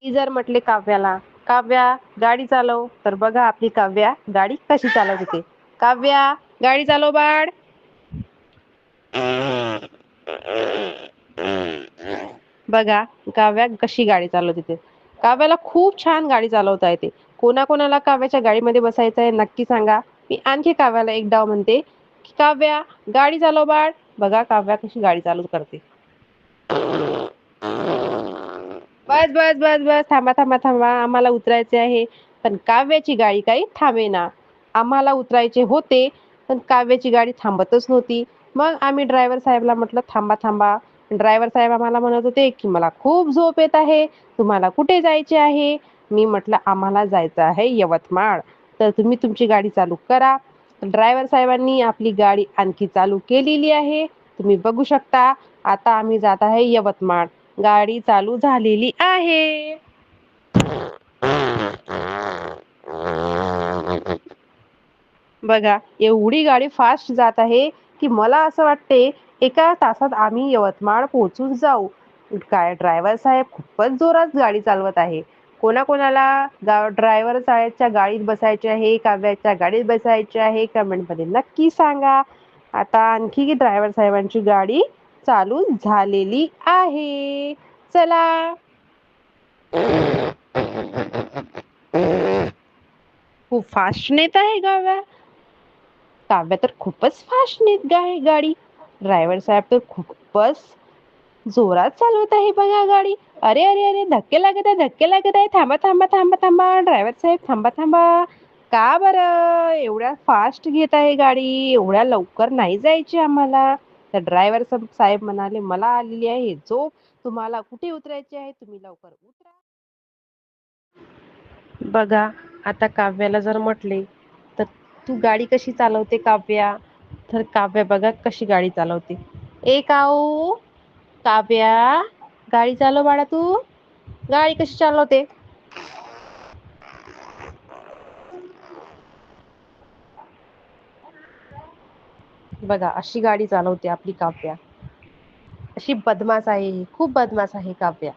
मी जर म्हटले काव्याला, काव्या गाडी चालव, तर बघा आपली काव्या गाडी कशी चालवत होती. काव्या गाडी चालव बाळ. बघा काव्या कशी गाडी चालवत होती. काव्याला खूप छान गाडी चालवता येते. कोणाकोणाला काव्याच्या गाडीमध्ये बसायचं आहे नक्की सांगा. मी आणखी काव्याला एक डाव म्हणते, की काव्या गाडी चालव बाळ. बघा काव्या कशी गाडी चालू करते. बस बस बस बस थांबा थांबा थांबा, आम्हाला उतरायचे आहे. पण काव्याची गाडी काही थांबेना. आम्हाला उतरायचे होते, पण काव्याची गाडी थांबतच नव्हती. मग आम्ही ड्रायव्हर साहेबला म्हटलं थांबा थांबा. ड्रायव्हर साहेब आम्हाला म्हणत होते, की मला खूप झोप येत आहे. तुम्हाला कुठे जायचे आहे? मी म्हटलं आम्हाला जायचं आहे यवतमाळ. तर तुम्ही तुमची गाडी चालू करा. ड्रायव्हर साहेबांनी आपली गाडी आणखी चालू केलेली आहे. तुम्ही बघू शकता. आता आम्ही जात आहे यवतमाळ. गाडी चालू झालेली आहे. बघा एवढी गाडी फास्ट जात आहे, की मला असं वाटते एका तासात आम्ही यवतमाळ पोहोचून जाऊ. काय ड्रायव्हर साहेब खूपच जोरात गाडी चालवत आहे. कोणाकोणाला ड्रायव्हर साहेबच्या गाडीत बसायचे आहे, काव्याच्या गाडीत बसायचे आहे, कमेंटमध्ये नक्की सांगा. आता आणखी ड्रायव्हर साहेबांची गाडी चालू झालेली आहे. चला. खूप फास्ट नेत आहे काव्या. काव्या तर खूपच फास्ट नेत आहे गाडी. ड्रायव्हर साहेब तर खूपच जोरात चालवत आहे बघा गाडी. अरे अरे अरे धक्के लागत आहे, धक्के लागत आहे. थांबा थांबा थांबा थांबा ड्रायव्हर साहेब थांबा थांबा. का बरं एवढ्या फास्ट घेत आहे गाडी? एवढ्या लवकर नाही जायची आम्हाला. तर ड्रायव्हर साहेब म्हणाले, मला आलेली आहे झोप. तुम्हाला कुठे उतरायचे आहे तुम्ही लवकर उतरा. बघा आता काव्याला जर म्हटले, तर तू गाडी कशी चालवते काव्या? तर काव्या बघा कशी गाडी चालवते. ए काऊ, काव्या गाडी चालव बाळा तू. गाडी कशी चालवते? बघा अशी गाडी चालवते आपली काव्या. अशी बदमाश आहे ही, खूप बदमाश आहे काव्या.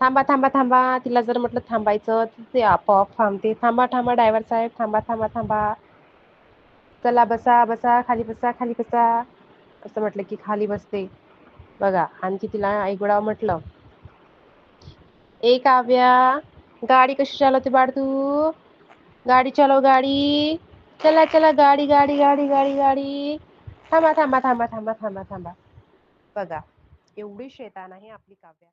थांबा थांबा थांबा, तिला जर म्हटलं थांबायचं तर ते आपोआप थांबते. थांबा थांबा ड्रायव्हर साहेब थांबा थांबा थांबा. चला बसा बसा खाली बसा खाली बसा. असं म्हटलं की खाली बसते. बघा आणखी तिला एक वेळा म्हटलं, ए काव्या गाडी कशी चालवते बाळ तू? गाडी चालव गाडी. चला चला गाडी गाडी गाडी गाडी गाडी. थांबा थांबा थांबा थांबा थांबा थांबा. बघा एवढी शैतान आहे आपली काव्या.